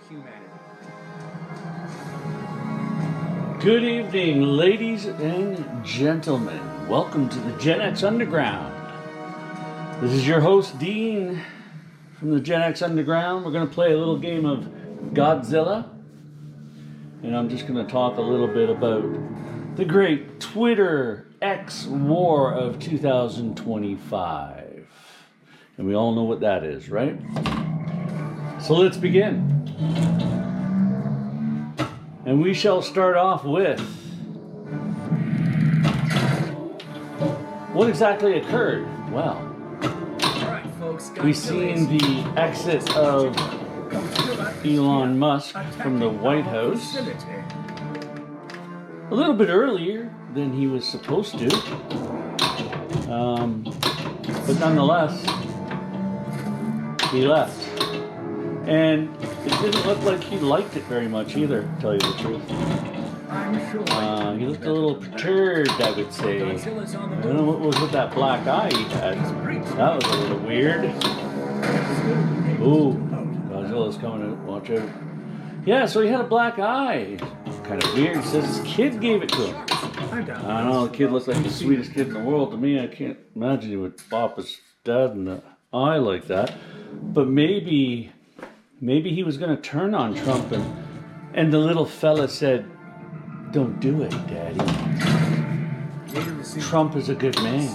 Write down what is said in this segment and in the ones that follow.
humanity. Good evening, ladies and gentlemen. Welcome to the Gen X Underground. This is your host, Dean, from the Gen X Underground. We're going to play a little game of Godzilla. And I'm just going to talk a little bit about the great Twitter X war of 2025. And we all know what that is, right? So let's begin. And we shall start off with what exactly occurred. Well, we've seen the exit of Elon Musk from the White House a little bit earlier than he was supposed to. But nonetheless, he left. And it didn't look like he liked it very much either, to tell you the truth. He looked a little perturbed, I would say. I don't know what was with that black eye he had. That was a little weird. Ooh, Godzilla's coming out. Watch out. Yeah, so he had a black eye. Kind of weird. He says his kid gave it to him. I don't know, the kid looks like the sweetest kid in the world to me. I can't imagine he would pop his dad in the eye like that. But maybe he was going to turn on Trump, and the little fella said, "Don't do it, Daddy. Trump is a good man.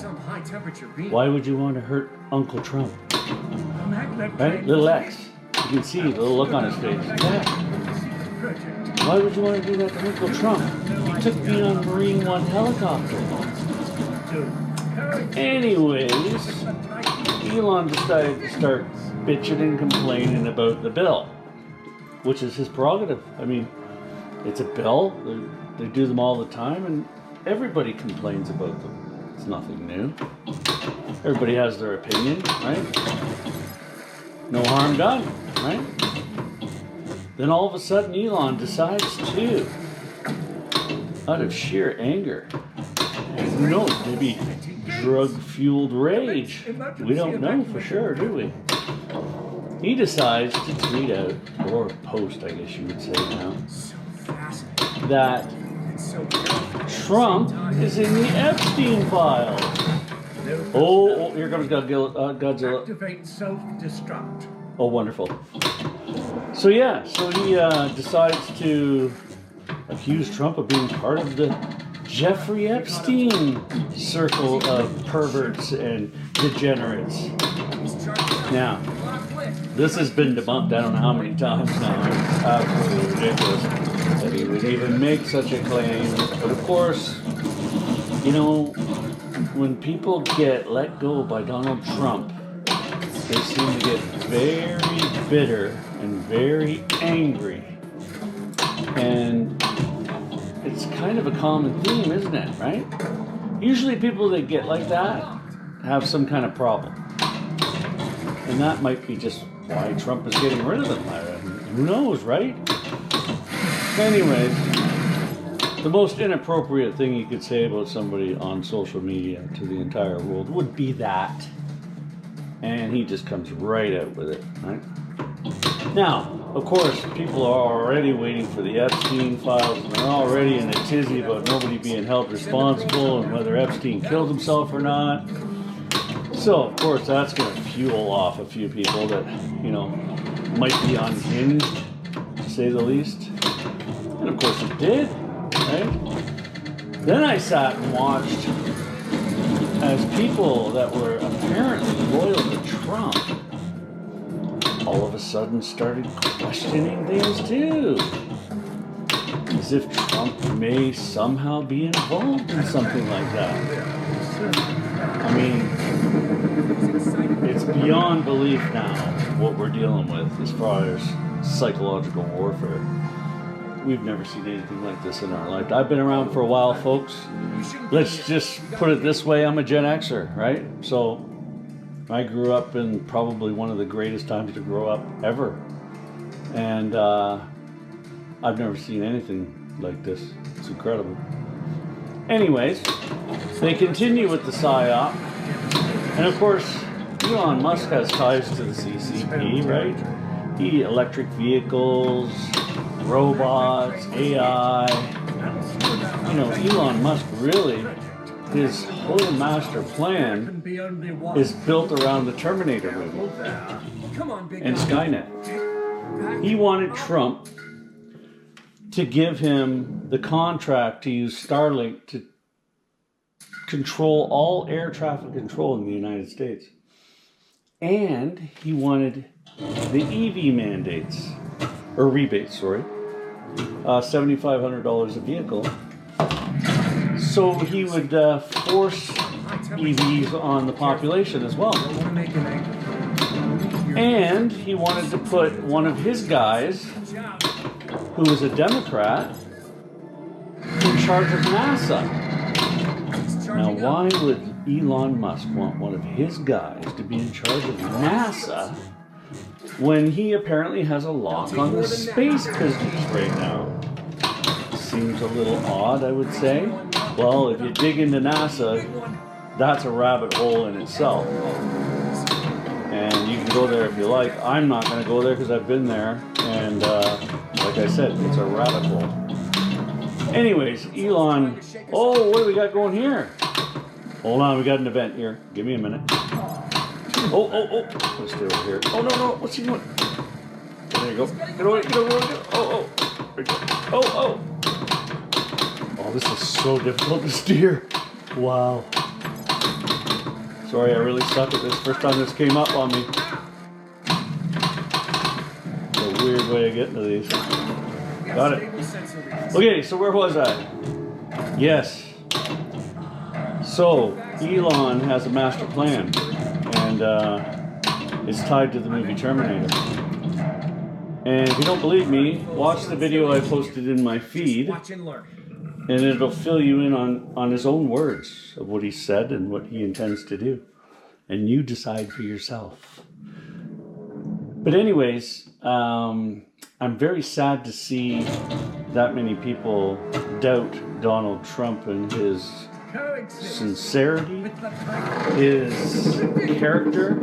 Why would you want to hurt Uncle Trump?" Right? Little X. You can see the little look on his face. Dad, why would you want to do that to Uncle Trump? He took me on Marine One helicopter. Anyways, Elon decided to start bitching and complaining about the bill, which is his prerogative. I mean, it's a bill. They do them all the time, and everybody complains about them. It's nothing new. Everybody has their opinion, right? No harm done, right? Then all of a sudden, Elon decides to, out of sheer anger, who knows, maybe drug-fueled rage. We don't know for sure, do we? He decides to tweet out, or post, I guess you would say now, that Trump is in the Epstein files. Oh, here comes Godzilla. Activate self-destruct. Oh, wonderful. So he decides to accuse Trump of being part of the Jeffrey Epstein circle of perverts and degenerates. Now, this has been debunked I don't know how many times now. It's absolutely ridiculous that he would even make such a claim. But of course, you know, when people get let go by Donald Trump, they seem to get very bitter and very angry. And it's kind of a common theme, isn't it, right? Usually people that get like that have some kind of problem. And that might be just why Trump is getting rid of them. Who knows, right? Anyways, the most inappropriate thing you could say about somebody on social media to the entire world would be that. And he just comes right out with it, right? Now, of course, people are already waiting for the Epstein files, and they're already in a tizzy about nobody being held responsible and whether Epstein killed himself or not. So, of course, that's going to fuel off a few people that, you know, might be unhinged, to say the least. And, of course, it did, right? Then I sat and watched as people that were apparently loyal to Trump all of a sudden started questioning things too. As if Trump may somehow be involved in something like that. I mean, it's beyond belief now what we're dealing with as far as psychological warfare. We've never seen anything like this in our life. I've been around for a while, folks. Let's just put it this way, I'm a Gen Xer, right? So I grew up in probably one of the greatest times to grow up ever. And I've never seen anything like this. It's incredible. Anyways, they continue with the PSYOP. And of course, Elon Musk has ties to the CCP, right? Electric vehicles, robots, AI. You know, Elon Musk really, his whole master plan is built around the Terminator movie and Skynet. He wanted Trump to give him the contract to use Starlink to control all air traffic control in the United States. And he wanted the EV mandates, or rebates, sorry, $7,500 a vehicle. So he would force EVs on the population as well. And he wanted to put one of his guys, who is a Democrat, in charge of NASA. Now, why would Elon Musk want one of his guys to be in charge of NASA when he apparently has a lock on the space business right now? Seems a little odd, I would say. Well, if you dig into NASA, that's a rabbit hole in itself. And you can go there if you like. I'm not going to go there because I've been there. And like I said, it's a rabbit hole. Anyways, Elon... Oh, what do we got going here? Hold on, we got an event here. Give me a minute. Oh. Let's stay over here. Oh, no. What's he doing? There you go. Get away. Oh. Oh, this is so difficult to steer. Wow. Sorry, I really suck at this. First time this came up on me. It's a weird way of getting to these. Got it. Okay, so where was I? Yes. So, Elon has a master plan, and it's tied to the movie Terminator. And if you don't believe me, watch the video I posted in my feed, and it'll fill you in on his own words of what he said and what he intends to do. And you decide for yourself. But anyways, I'm very sad to see that many people doubt Donald Trump and his sincerity, his character.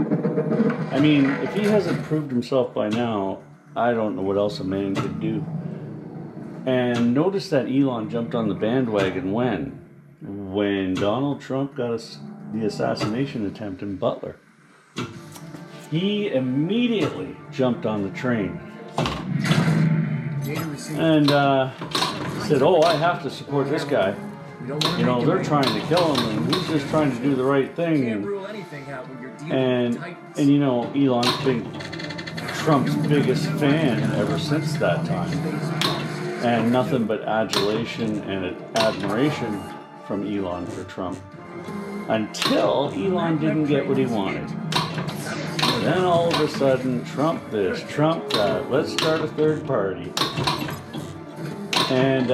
I mean, if he hasn't proved himself by now, I don't know what else a man could do. And notice that Elon jumped on the bandwagon when Donald Trump got the assassination attempt in Butler. He immediately jumped on the train and said, "Oh, I have to support this guy. You know, they're trying to kill him, and he's just trying to do the right thing." And you know, Elon's been Trump's biggest fan ever since that time, and nothing but adulation and admiration from Elon for Trump, until Elon didn't get what he wanted. Then all of a sudden, Trump this, Trump that, let's start a third party. And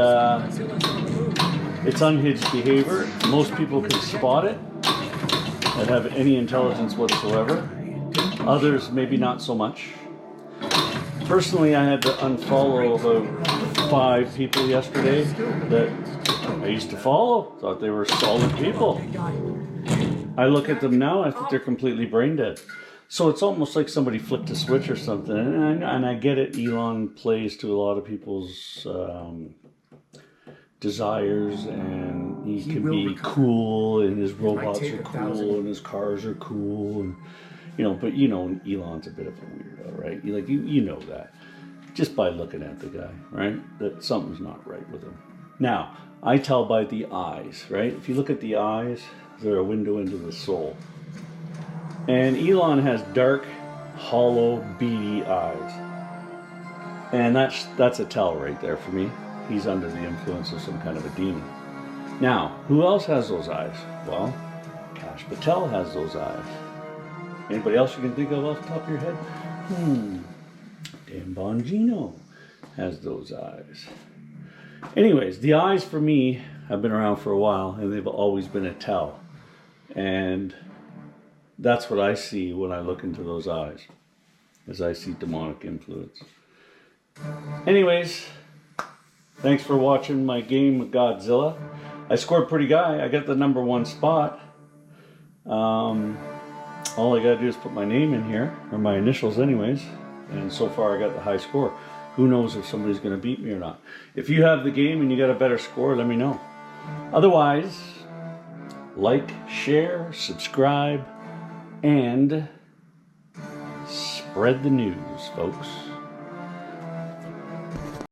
it's unhinged behavior. Most people can spot it that have any intelligence whatsoever. Others, maybe not so much. Personally, I had to unfollow about 5 people yesterday that I used to follow. Thought they were solid people. I look at them now, I think they're completely brain dead. So it's almost like somebody flicked a switch or something. And I get it, Elon plays to a lot of people's desires, and he can be cool, and his robots are cool, and his cars are cool, and you know. But you know, Elon's a bit of a weirdo, right? You know that just by looking at the guy, right? That something's not right with him. Now, I tell by the eyes, right? If you look at the eyes, they're a window into the soul. And Elon has dark, hollow, beady eyes. And that's a tell right there for me. He's under the influence of some kind of a demon. Now, who else has those eyes? Well, Kash Patel has those eyes. Anybody else you can think of off the top of your head? Dan Bongino has those eyes. Anyways, the eyes for me have been around for a while, and they've always been a tell. And that's what I see when I look into those eyes, as I see demonic influence. Anyways, thanks for watching my game with Godzilla. I scored pretty high. I got the #1 spot. All I gotta do is put my name in here, or my initials anyways. And so far I got the high score. Who knows if somebody's going to beat me or not. If you have the game and you got a better score, let me know. Otherwise, like, share, subscribe, and spread the news, folks.